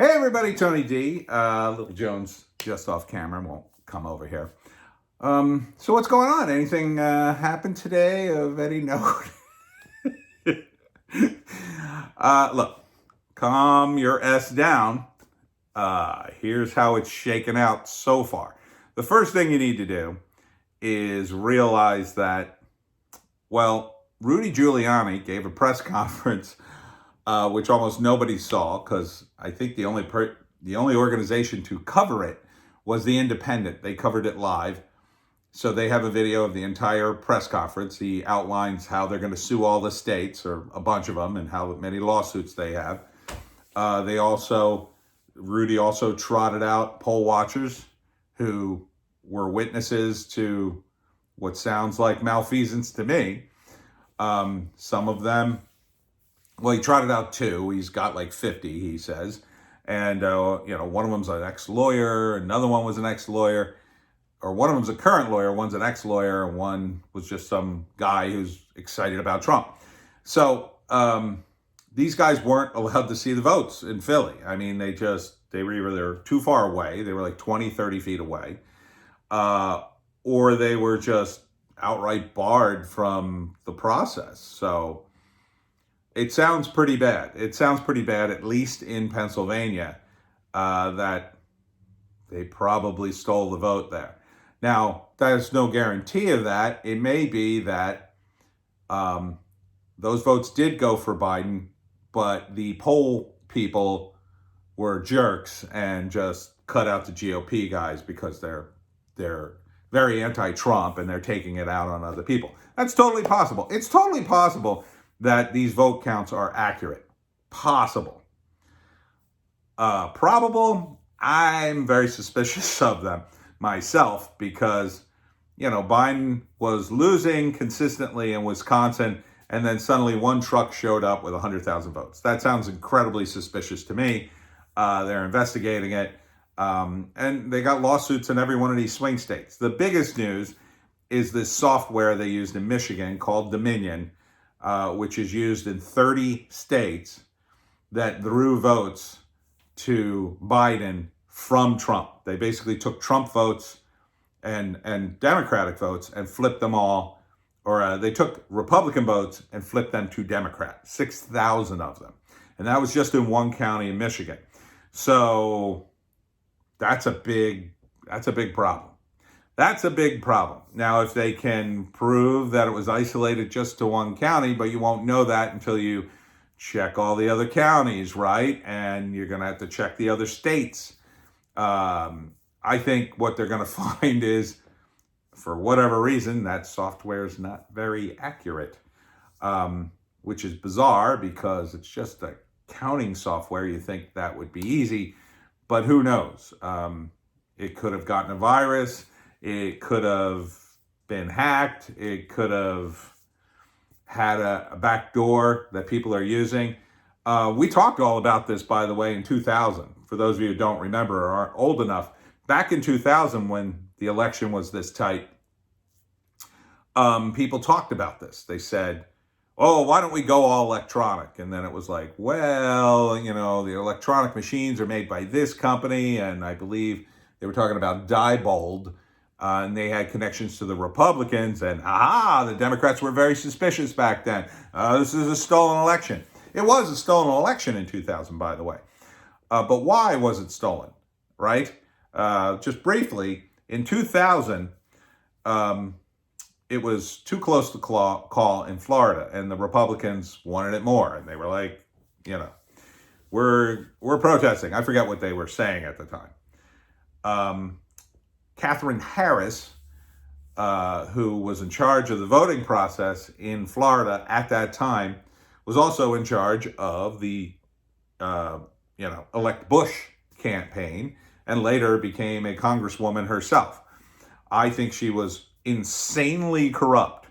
Hey everybody, Tony D. Little Jones just off camera, won't come over here. So what's going on? Anything happened today of any note? Look, calm your S down. Here's how it's shaken out so far. The first thing you need to do is realize that, Rudy Giuliani gave a press conference which almost nobody saw, because I think the only organization to cover it was The Independent. They covered it live. So they have a video of the entire press conference. He outlines how they're going to sue all the states, or a bunch of them, and how many lawsuits they have. Rudy also trotted out poll watchers who were witnesses to what sounds like malfeasance to me. Some of them, he trotted out two. He's got like 50, he says. And, one of them's an ex-lawyer. Another one was an ex-lawyer. Or one of them's a current lawyer. One's an ex-lawyer. And one was just some guy who's excited about Trump. So these guys weren't allowed to see the votes in Philly. I mean, they were either too far away. They were like 20, 30 feet away. Or they were just outright barred from the process. So it sounds pretty bad. It sounds pretty bad, at least in Pennsylvania, that they probably stole the vote there. Now, there's no guarantee of that. It may be that those votes did go for Biden, but the poll people were jerks and just cut out the GOP guys because they're very anti-Trump and they're taking it out on other people. That's totally possible. It's totally possible that these vote counts are accurate. Possible. Probable, I'm very suspicious of them myself, because, Biden was losing consistently in Wisconsin, and then suddenly one truck showed up with 100,000 votes. That sounds incredibly suspicious to me. They're investigating it, and they got lawsuits in every one of these swing states. The biggest news is this software they used in Michigan called Dominion, which is used in 30 states, that threw votes to Biden from Trump. They basically took Trump votes and Democratic votes and flipped them all, or they took Republican votes and flipped them to Democrat, 6,000 of them. And that was just in one county in Michigan. So that's a big problem. That's a big problem. Now, if they can prove that it was isolated just to one county, but you won't know that until you check all the other counties, right? And you're going to have to check the other states. I think what they're going to find is, for whatever reason, that software is not very accurate, which is bizarre because it's just a counting software. You think that would be easy, but who knows? It could have gotten a virus. It could have been hacked. It could have had a back door that people are using. We talked all about this, by the way, in 2000. For those of you who don't remember or aren't old enough, back in 2000, when the election was this tight, people talked about this. They said, oh, why don't we go all electronic? And then it was like, the electronic machines are made by this company, and I believe they were talking about Diebold, and they had connections to the Republicans, and the Democrats were very suspicious back then. This is a stolen election. It was a stolen election in 2000, by the way. But why was it stolen, right? Just briefly, in 2000, it was too close to call in Florida, and the Republicans wanted it more, and they were like, we're protesting. I forget what they were saying at the time. Catherine Harris, who was in charge of the voting process in Florida at that time, was also in charge of the, elect Bush campaign, and later became a congresswoman herself. I think she was insanely corrupt,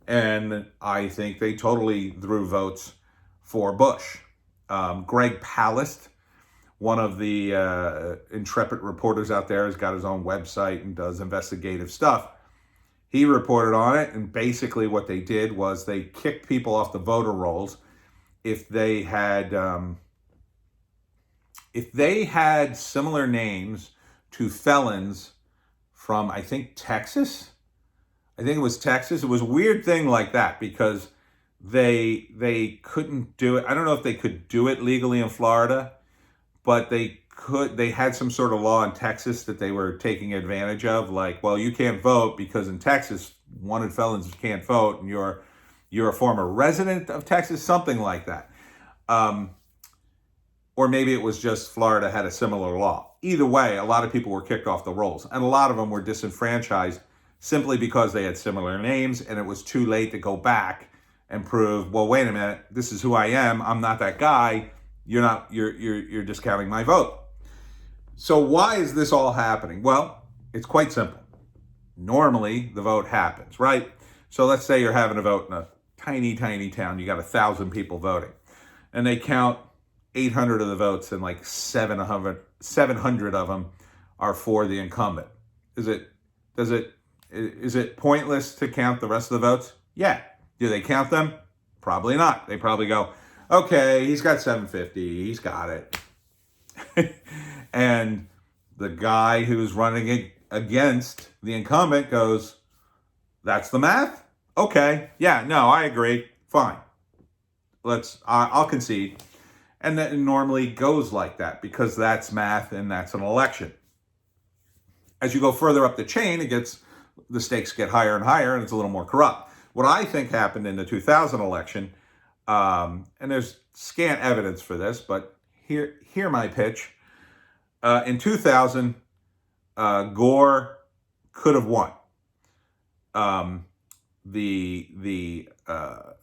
and I think they totally threw votes for Bush. Greg Palast, one of the intrepid reporters out there, has got his own website and does investigative stuff. He reported on it, and basically what they did was they kicked people off the voter rolls if they had if they had similar names to felons from, I think, Texas. I think it was Texas. It was a weird thing like that because they couldn't do it. I don't know if they could do it legally in Florida, but they had some sort of law in Texas that they were taking advantage of. Like, well, you can't vote because in Texas, wanted felons can't vote, and you're a former resident of Texas, something like that. Or maybe it was just Florida had a similar law. Either way, a lot of people were kicked off the rolls, and a lot of them were disenfranchised simply because they had similar names, and it was too late to go back and prove, well, wait a minute, this is who I am. I'm not that guy. You're discounting my vote. So why is this all happening? Well, it's quite simple. Normally, the vote happens, right? So let's say you're having a vote in a tiny, tiny town. You got 1,000 people voting, and they count 800 of the votes, and like 700 of them are for the incumbent. Is it pointless to count the rest of the votes? Yeah. Do they count them? Probably not. They probably go, okay, he's got 750. He's got it. And the guy who's running against the incumbent goes, that's the math? Okay. Yeah, no, I agree. Fine. I'll concede. And that normally goes like that because that's math and that's an election. As you go further up the chain, the stakes get higher and higher, and it's a little more corrupt. What I think happened in the 2000 election, and there's scant evidence for this, but hear my pitch. In 2000, Gore could have won. The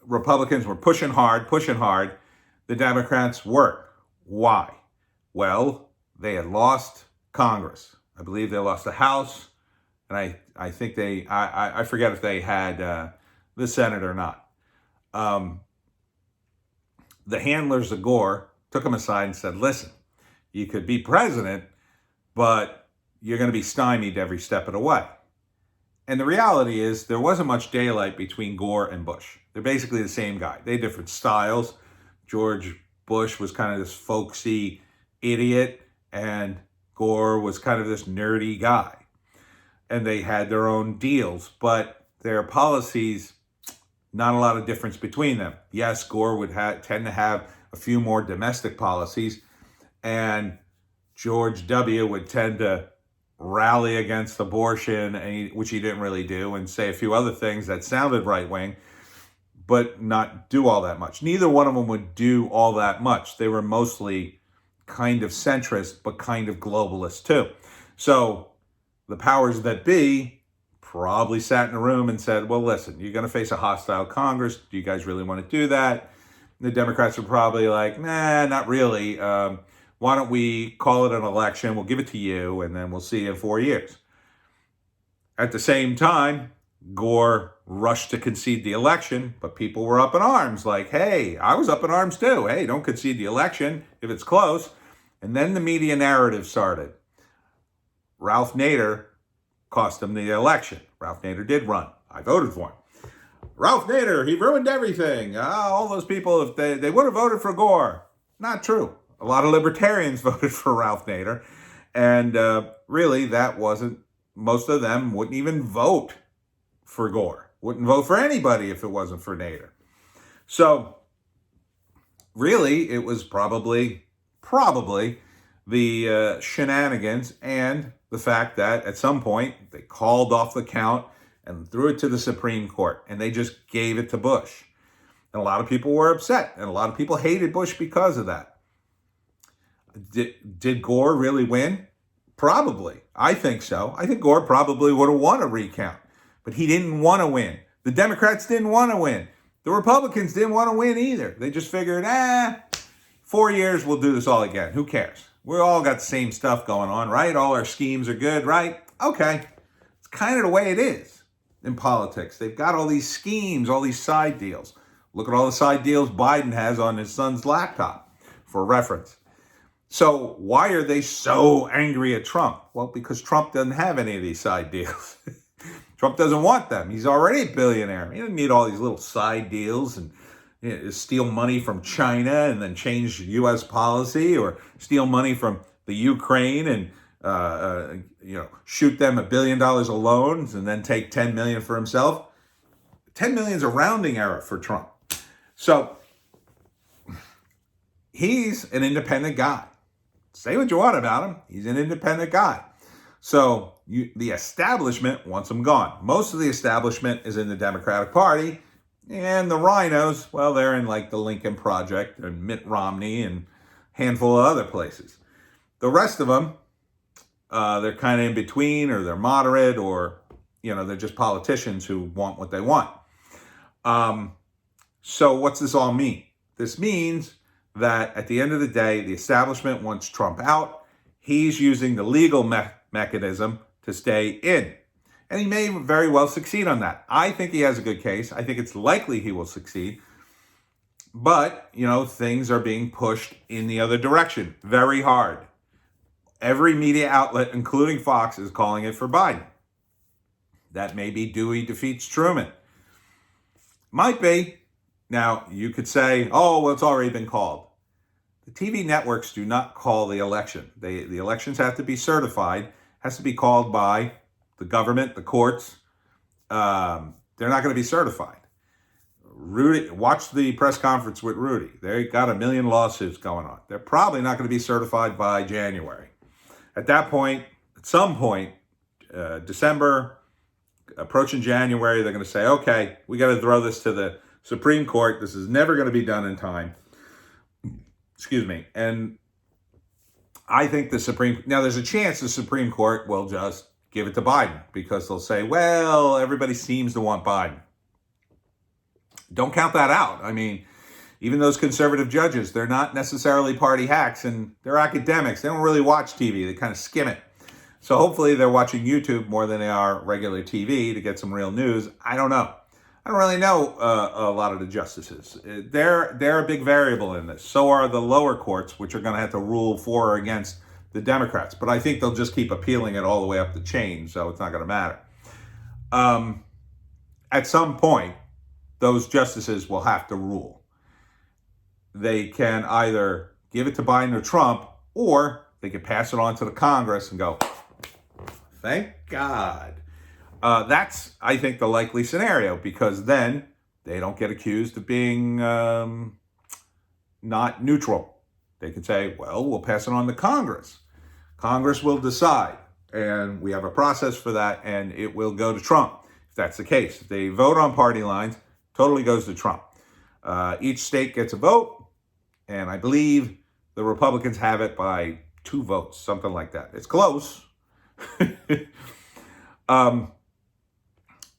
Republicans were pushing hard. The Democrats weren't. Why? Well, they had lost Congress. I believe they lost the House, and I think I forget if they had the Senate or not. The handlers of Gore took him aside and said, listen, you could be president, but you're going to be stymied every step of the way. And the reality is there wasn't much daylight between Gore and Bush. They're basically the same guy. They had different styles. George Bush was kind of this folksy idiot, and Gore was kind of this nerdy guy. And they had their own deals, but their policies, not a lot of difference between them. Yes, Gore would tend to have a few more domestic policies, and George W. would tend to rally against abortion, which he didn't really do, and say a few other things that sounded right-wing, but not do all that much. Neither one of them would do all that much. They were mostly kind of centrist, but kind of globalist too. So the powers that be probably sat in a room and said, well, listen, you're going to face a hostile Congress. Do you guys really want to do that? The Democrats were probably like, nah, not really. Why don't we call it an election? We'll give it to you, and then we'll see you in 4 years. At the same time, Gore rushed to concede the election, but people were up in arms like, hey, I was up in arms too. Hey, don't concede the election if it's close. And then the media narrative started. Ralph Nader cost him the election. Ralph Nader did run. I voted for him. Ralph Nader, he ruined everything. All those people, if they would have voted for Gore. Not true. A lot of libertarians voted for Ralph Nader. And really, that wasn't, most of them wouldn't even vote for Gore. Wouldn't vote for anybody if it wasn't for Nader. So, really, it was probably the shenanigans and the fact that at some point they called off the count and threw it to the Supreme Court, and they just gave it to Bush. And a lot of people were upset, and a lot of people hated Bush because of that. Did Gore really win? Probably. I think so. I think Gore probably would have won a recount, but he didn't want to win. The Democrats didn't want to win. The Republicans didn't want to win either. They just figured, 4 years, we'll do this all again. Who cares? We all got the same stuff going on, right? All our schemes are good, right? Okay. It's kind of the way it is in politics. They've got all these schemes, all these side deals. Look at all the side deals Biden has on his son's laptop for reference. So why are they so angry at Trump? Well, because Trump doesn't have any of these side deals. Trump doesn't want them. He's already a billionaire. He doesn't need all these little side deals and steal money from China and then change U.S. policy, or steal money from the Ukraine and shoot them $1 billion of loans and then take 10 million for himself. 10 million is a rounding error for Trump. So he's an independent guy. Say what you want about him. He's an independent guy. So the establishment wants him gone. Most of the establishment is in the Democratic Party. And the rhinos, well, they're in like the Lincoln Project and Mitt Romney and a handful of other places. The rest of them, they're kind of in between, or they're moderate, or, they're just politicians who want what they want. So what's this all mean? This means that at the end of the day, the establishment wants Trump out. He's using the legal mechanism to stay in. And he may very well succeed on that. I think he has a good case. I think it's likely he will succeed. But, things are being pushed in the other direction very hard. Every media outlet, including Fox, is calling it for Biden. That may be Dewey defeats Truman. Might be. Now, you could say, oh, well, it's already been called. The TV networks do not call the election. The elections have to be certified, has to be called by the government, the courts. They're not going to be certified. Rudy, watch the press conference with Rudy. They got 1 million lawsuits going on. They're probably not going to be certified by January. At that point, at some point, December, approaching January, they're going to say, okay, we got to throw this to the Supreme Court. This is never going to be done in time. Excuse me. And I think now there's a chance the Supreme Court will just give it to Biden, because they'll say, well, everybody seems to want Biden. Don't count that out. I mean, even those conservative judges, they're not necessarily party hacks, and they're academics. They don't really watch TV. They kind of skim it. So hopefully they're watching YouTube more than they are regular TV to get some real news. I don't know. I don't really know a lot of the justices. They're a big variable in this. So are the lower courts, which are going to have to rule for or against the Democrats. But I think they'll just keep appealing it all the way up the chain, so it's not going to matter. At some point, those justices will have to rule. They can either give it to Biden or Trump, or they can pass it on to the Congress and go, thank God. That's, I think, the likely scenario, because then they don't get accused of being not neutral. They could say, well, we'll pass it on to Congress. Congress will decide, and we have a process for that, and it will go to Trump if that's the case. If they vote on party lines, totally goes to Trump. Each state gets a vote, and I believe the Republicans have it by 2 votes, something like that. It's close.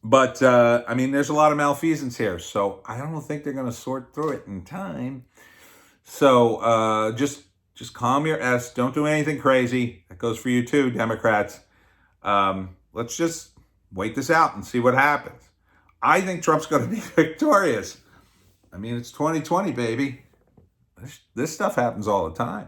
But I mean, there's a lot of malfeasance here, so I don't think they're going to sort through it in time. So just calm your S. Don't do anything crazy. That goes for you too, Democrats. Let's just wait this out and see what happens. I think Trump's going to be victorious. I mean, it's 2020, baby. This stuff happens all the time.